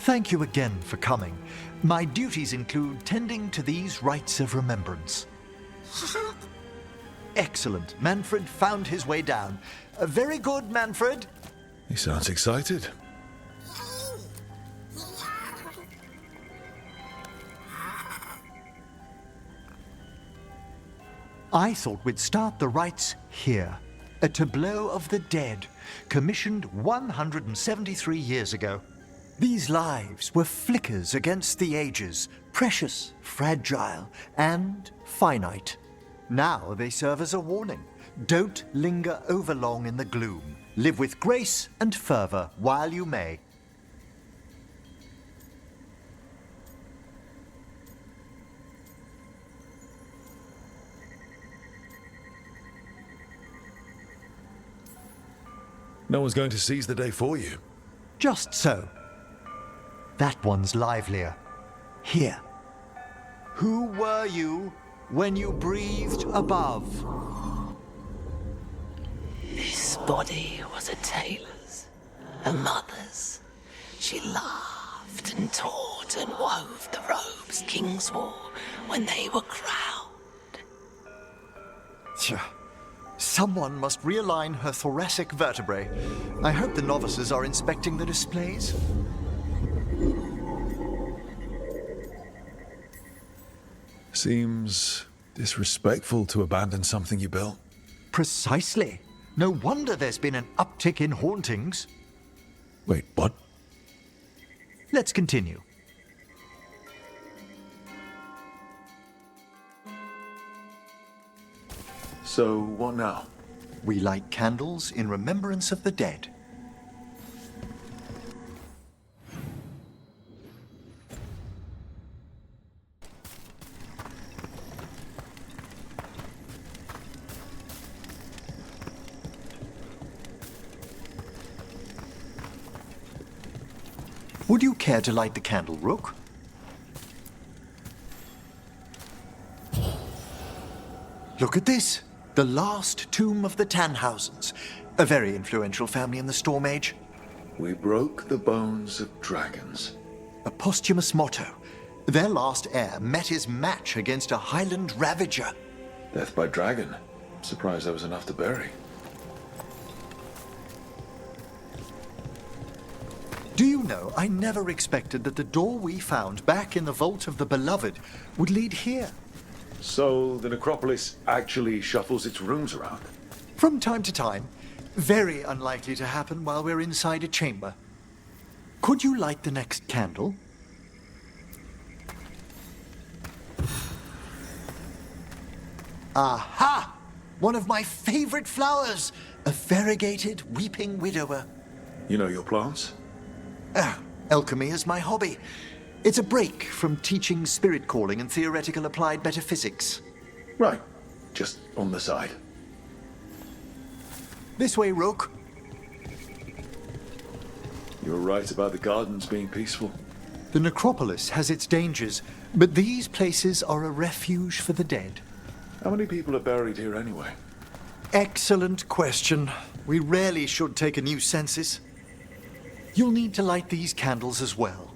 Thank you again for coming. My duties include tending to these rites of remembrance. Excellent. Manfred found his way down. Very good, Manfred. He sounds excited. I thought we'd start the rites here. A tableau of the dead, commissioned 173 years ago. These lives were flickers against the ages, precious, fragile, and finite. Now they serve as a warning. Don't linger overlong in the gloom. Live with grace and fervor while you may. No one's going to seize the day for you. Just so. That one's livelier. Here. Who were you when you breathed above? This body was a tailor's, a mother's. She laughed and taught and wove the robes kings wore when they were crowned. Tch. Someone must realign her thoracic vertebrae. I hope the novices are inspecting the displays. Seems disrespectful to abandon something you built. Precisely. No wonder there's been an uptick in hauntings. Wait, what? Let's continue. So, what now? We light candles in remembrance of the dead. Would you care to light the candle, Rook? Look at this. The last tomb of the Tannhausens. A very influential family in the Storm Age. We broke the bones of dragons. A posthumous motto. Their last heir met his match against a Highland Ravager. Death by dragon. Surprised there was enough to bury. Do you know, I never expected that the door we found back in the Vault of the Beloved would lead here. So, the necropolis actually shuffles its rooms around? From time to time. Very unlikely to happen while we're inside a chamber. Could you light the next candle? Aha! One of my favorite flowers! A variegated weeping widower. You know your plants? Alchemy is my hobby. It's a break from teaching spirit calling and theoretical applied metaphysics. Right. Just on the side. This way, Rook. You're right about the gardens being peaceful. The necropolis has its dangers, but these places are a refuge for the dead. How many people are buried here anyway? Excellent question. We rarely should take a new census. You'll need to light these candles as well.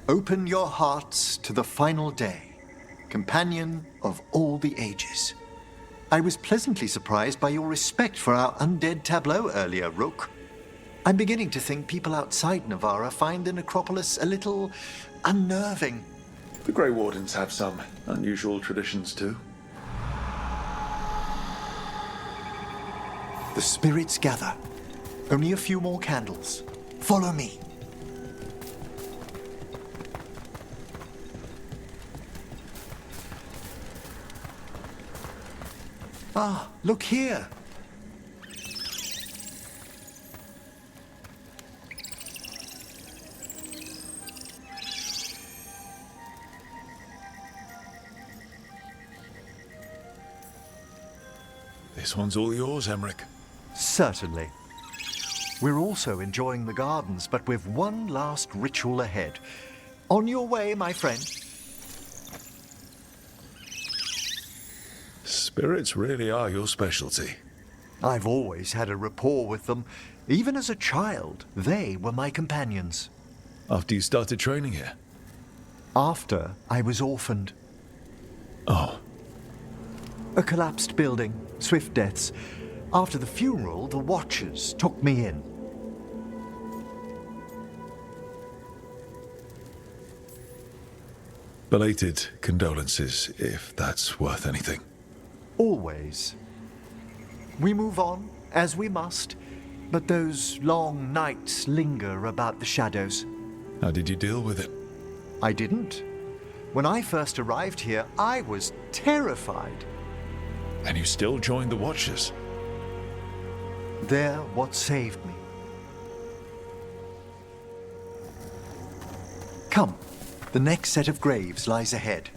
Open your hearts to the final day, companion of all the ages. I was pleasantly surprised by your respect for our undead tableau earlier, Rook. I'm beginning to think people outside Navarra find the necropolis a little unnerving. The Grey Wardens have some unusual traditions too. The spirits gather. Only a few more candles. Follow me. Ah, look here. This one's all yours, Emmerich. Certainly. We're also enjoying the gardens, but with one last ritual ahead. On your way, my friend. Spirits really are your specialty. I've always had a rapport with them. Even as a child, they were my companions. After you started training here? After I was orphaned. Oh, A collapsed building, swift deaths. After the funeral, the Watchers took me in. belated condolences, if that's worth anything. Always. We move on, as we must, but those long nights linger about the shadows. How did you deal with it? I didn't. When I first arrived here, I was terrified. And you still joined the Watchers? They're what saved me. Come, the next set of graves lies ahead.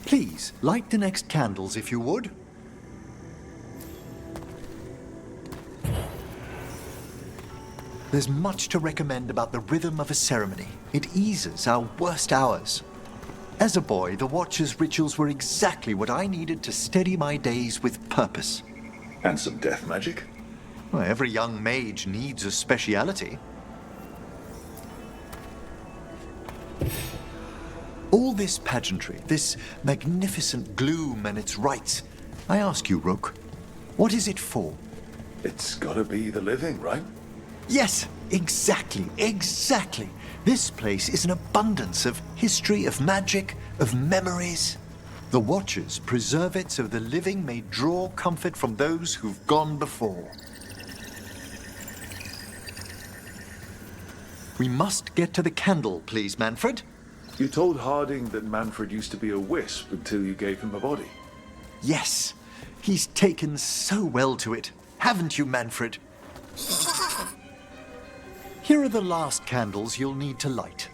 Please, light the next candles if you would. There's much to recommend about the rhythm of a ceremony. It eases our worst hours. As a boy, the Watcher's rituals were exactly what I needed to steady my days with purpose. And some death magic? Well, every young mage needs a speciality. All this pageantry, this magnificent gloom and its rites, I ask you, Rook, what is it for? It's gotta be the living, right? Yes, exactly. This place is an abundance of history, of magic, of memories. The Watchers preserve it so the living may draw comfort from those who've gone before. We must get to the candle, please, Manfred. You told Harding that Manfred used to be a wisp until you gave him a body. Yes, he's taken so well to it. Haven't you, Manfred? Here are the last candles you'll need to light.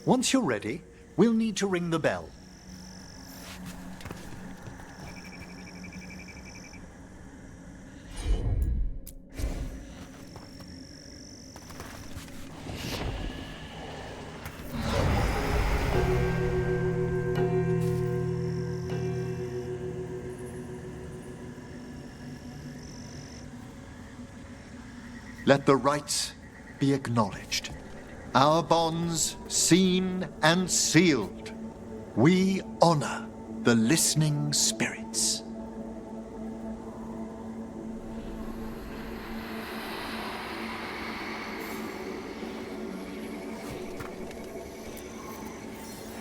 Once you're ready, we'll need to ring the bell. Let the rites be acknowledged. Our bonds seen and sealed. We honor the listening spirits.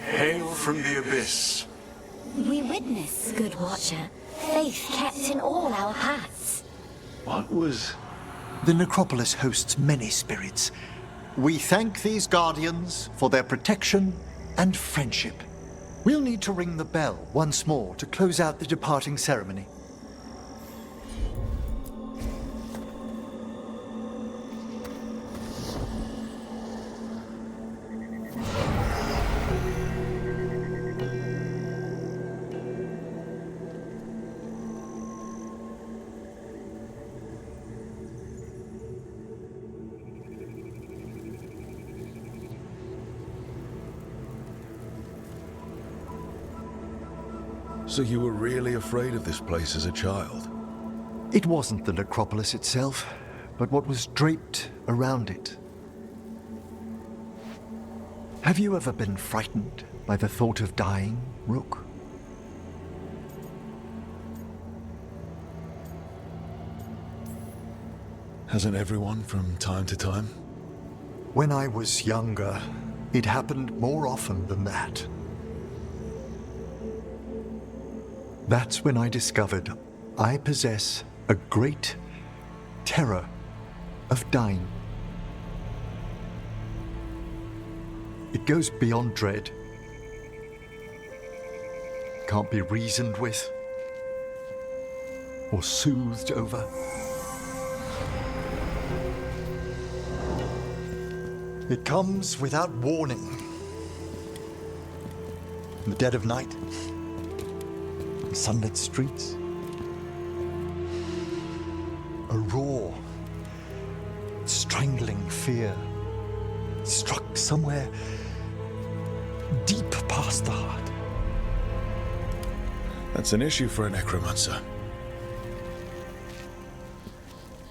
Hail from the abyss. We witness, good Watcher, faith kept in all our paths. What was... The necropolis hosts many spirits. We thank these guardians for their protection and friendship. We'll need to ring the bell once more to close out the departing ceremony. So you were really afraid of this place as a child? It wasn't the necropolis itself, but what was draped around it. Have you ever been frightened by the thought of dying, Rook? Hasn't everyone from time to time? When I was younger, it happened more often than that. That's when I discovered I possess a great terror of dying. It goes beyond dread. Can't be reasoned with or soothed over. It comes without warning. In the dead of night. Sunlit streets, A roar, strangling fear, struck somewhere deep past the heart. That's an issue for a necromancer.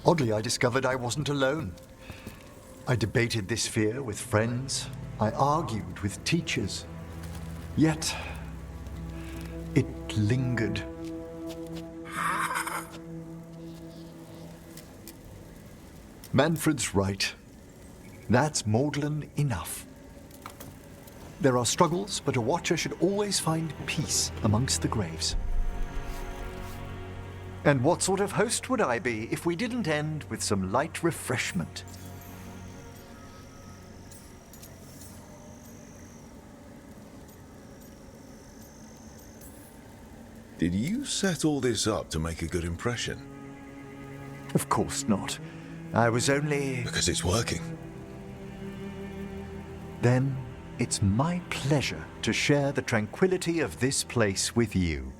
Oddly, I discovered I wasn't alone. I debated this fear with friends. I argued with teachers. Yet, it lingered. Manfred's right. That's maudlin enough. There are struggles, but a watcher should always find peace amongst the graves. And what sort of host would I be if we didn't end with some light refreshment? Did you set all this up to make a good impression? Of course not. I was only... Because it's working. Then it's my pleasure to share the tranquility of this place with you.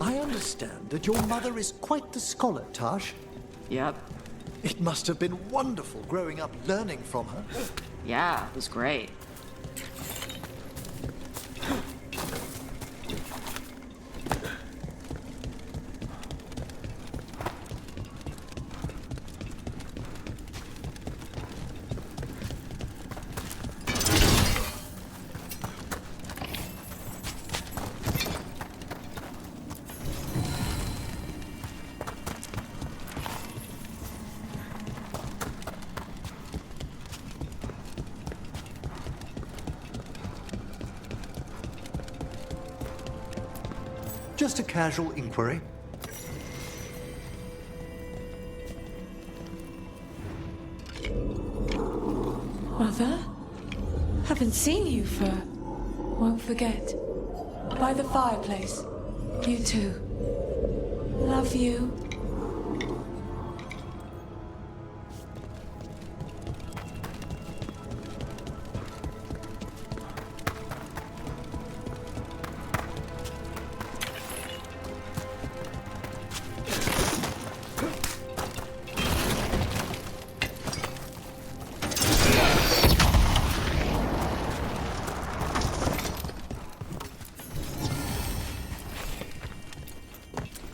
I understand that your mother is quite the scholar, Tash. Yep. It must have been wonderful growing up learning from her. Yeah, it was great. Just a casual inquiry. Mother? Haven't seen you for... Won't forget. By the fireplace. You too. Love you.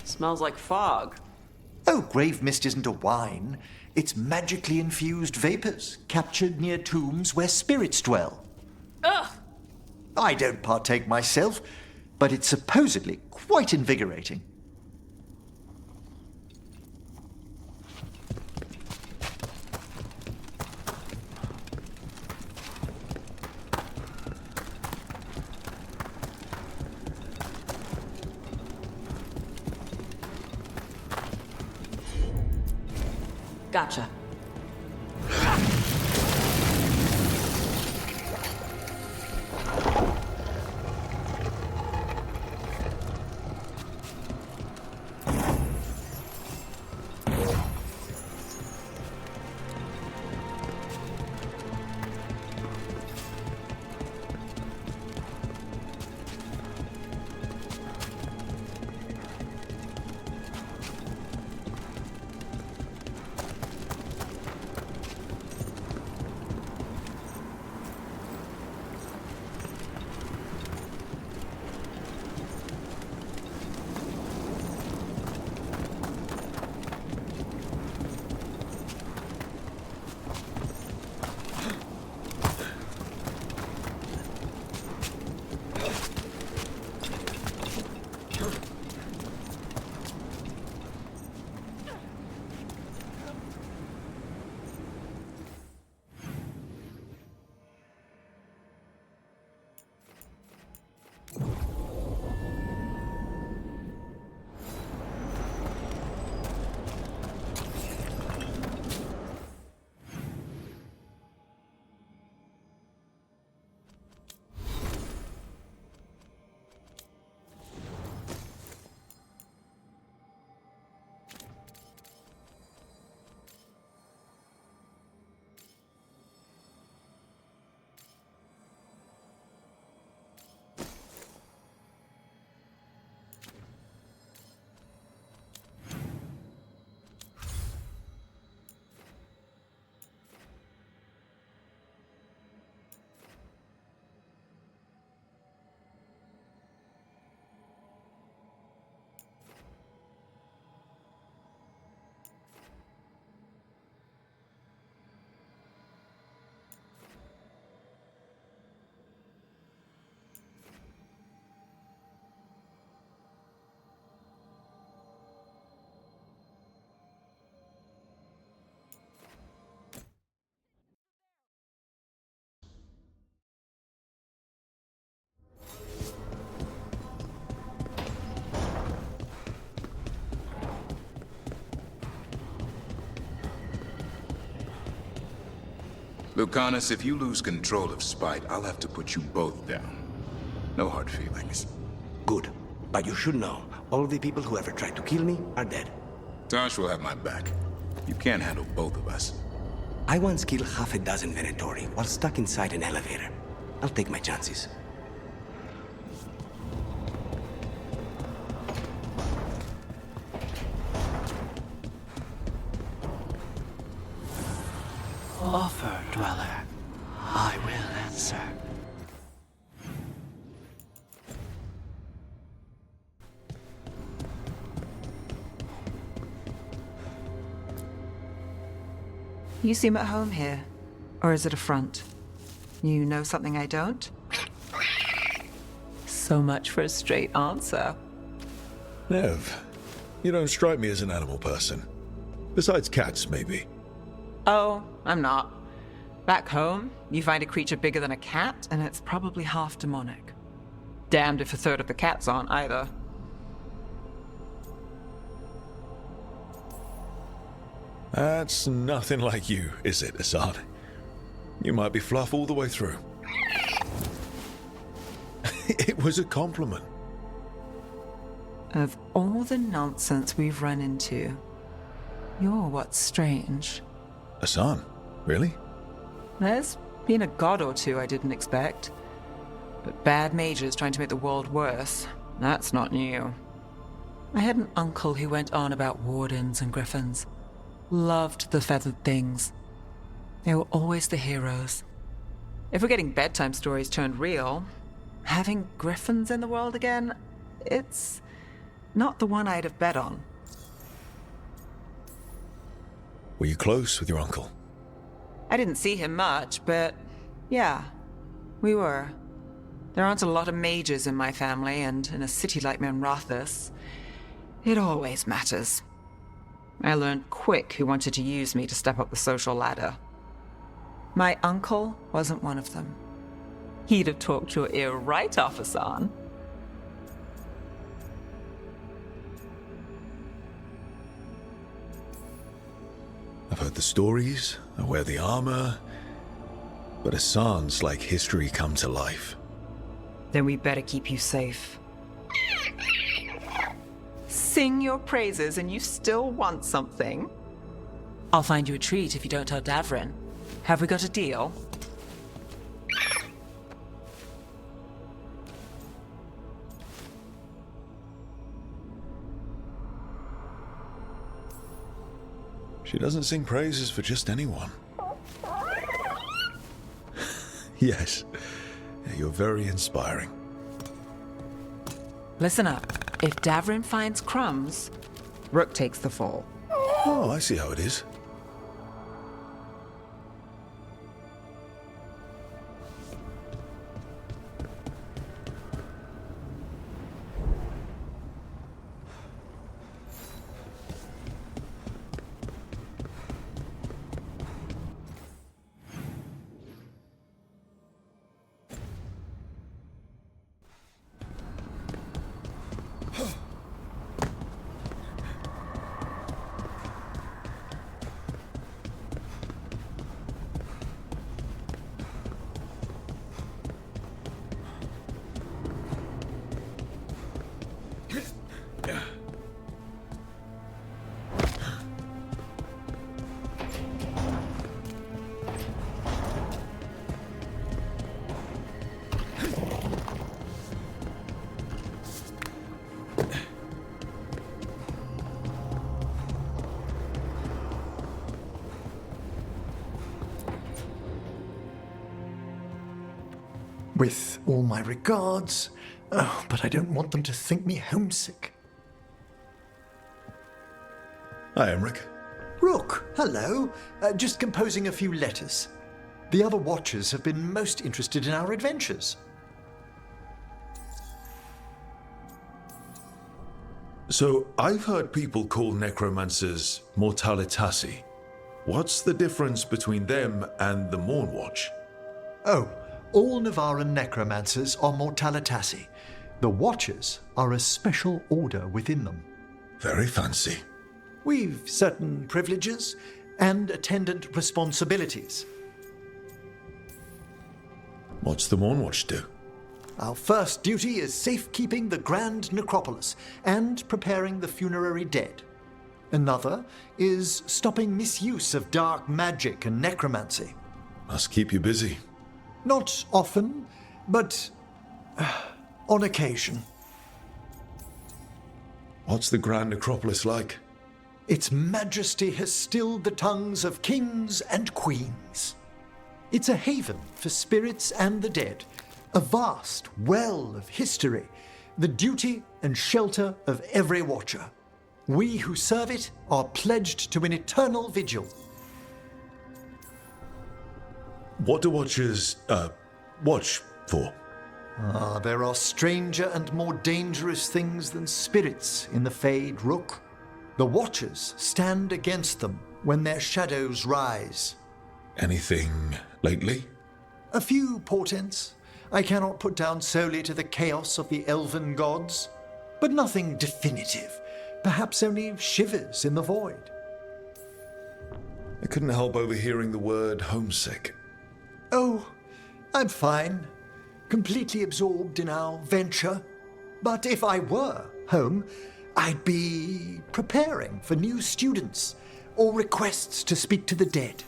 Smells like fog. Oh, grave mist isn't a wine. It's magically infused vapors captured near tombs where spirits dwell. Ugh! I don't partake myself, but it's supposedly quite invigorating. Gotcha. Lucanus, if you lose control of Spite, I'll have to put you both down. No hard feelings. Good. But you should know, all the people who ever tried to kill me are dead. Tosh will have my back. You can't handle both of us. I once killed half a dozen Venatori while stuck inside an elevator. I'll take my chances. Offer, dweller. I will answer. You seem at home here. Or is it a front? You know something I don't? So much for a straight answer. Nev, you don't strike me as an animal person. Besides cats, maybe. Oh, I'm not. Back home, you find a creature bigger than a cat, and it's probably half demonic. Damned if a third of the cats aren't either. That's nothing like you, is it, Assad? You might be fluff all the way through. It was a compliment. Of all the nonsense we've run into, you're what's strange. Hassan, really? There's been a god or two I didn't expect. But bad mages trying to make the world worse, that's not new. I had an uncle who went on about wardens and griffins. Loved the feathered things. They were always the heroes. If we're getting bedtime stories turned real, having griffins in the world again, it's not the one I'd have bet on. Were you close with your uncle? I didn't see him much, but yeah, we were. There aren't a lot of mages in my family, and in a city like Menrathis, it always matters. I learned quick who wanted to use me to step up the social ladder. My uncle wasn't one of them. He'd have talked your ear right off, Hassan. I've heard the stories, I wear the armor, but Hassan's like history come to life. Then we better keep you safe. Sing your praises and you still want something? I'll find you a treat if you don't tell Davrin. Have we got a deal? She doesn't sing praises for just anyone. Yes, you're very inspiring. Listen up. If Davrin finds crumbs, Rook takes the fall. Oh, I see how it is. With all my regards. Oh, but I don't want them to think me homesick. Hi, Emmerich. Rook, hello. Just composing a few letters. The other Watchers have been most interested in our adventures. So, I've heard people call necromancers mortalitasi. What's the difference between them and the Mornwatch? Oh, all Navaran necromancers are mortalitasi. The Watchers are a special order within them. Very fancy. We've certain privileges and attendant responsibilities. What's the Mournwatch do? Our first duty is safekeeping the Grand Necropolis and preparing the funerary dead. Another is stopping misuse of dark magic and necromancy. Must keep you busy. Not often, but on occasion. What's the Grand Necropolis like? Its majesty has stilled the tongues of kings and queens. It's a haven for spirits and the dead, a vast well of history, the duty and shelter of every watcher. We who serve it are pledged to an eternal vigil. What do Watchers, watch for? There are stranger and more dangerous things than spirits in the Fade Rook. The Watchers stand against them when their shadows rise. Anything lately? A few portents I cannot put down solely to the chaos of the elven gods, but nothing definitive. Perhaps only shivers in the void. I couldn't help overhearing the word homesick. Oh, I'm fine. Completely absorbed in our venture. But if I were home, I'd be preparing for new students or requests to speak to the dead.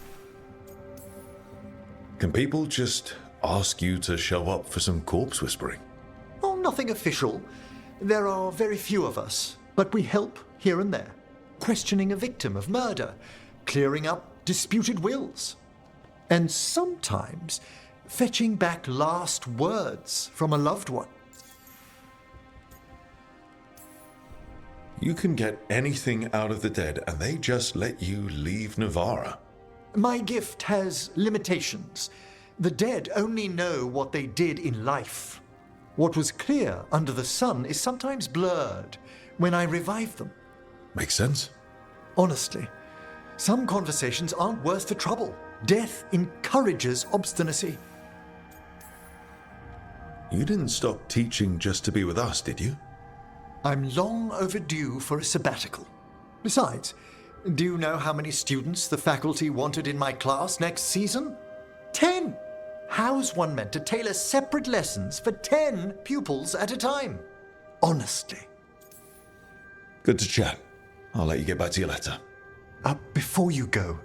Can people just ask you to show up for some corpse whispering? Oh, nothing official. There are very few of us, but we help here and there. Questioning a victim of murder, clearing up disputed wills, and sometimes fetching back last words from a loved one. You can get anything out of the dead and they just let you leave Navarra. My gift has limitations. The dead only know what they did in life. What was clear under the sun is sometimes blurred when I revive them. Makes sense. Honestly, some conversations aren't worth the trouble. Death encourages obstinacy. You didn't stop teaching just to be with us, did you? I'm long overdue for a sabbatical. Besides, do you know how many students the faculty wanted in my class next season? 10! How's one meant to tailor separate lessons for 10 pupils at a time? Honestly. Good to chat. I'll let you get back to your letter. Before you go,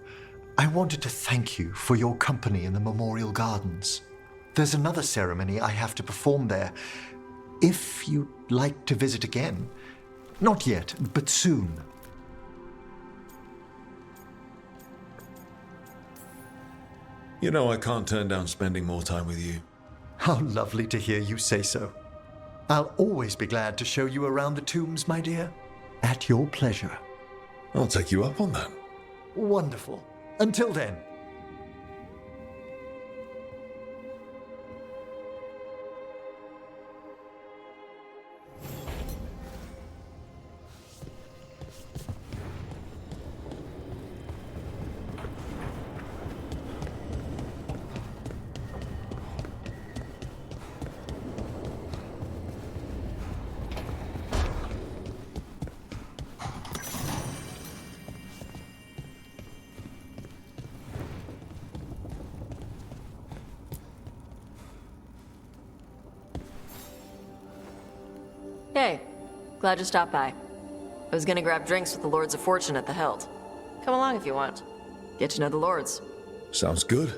I wanted to thank you for your company in the Memorial Gardens. There's another ceremony I have to perform there. If you'd like to visit again. Not yet, but soon. You know I can't turn down spending more time with you. How lovely to hear you say so. I'll always be glad to show you around the tombs, my dear. At your pleasure. I'll take you up on that. Wonderful. Until then. Hey, glad you stopped by. I was gonna grab drinks with the Lords of Fortune at the Hilt. Come along if you want. Get to know the Lords. Sounds good.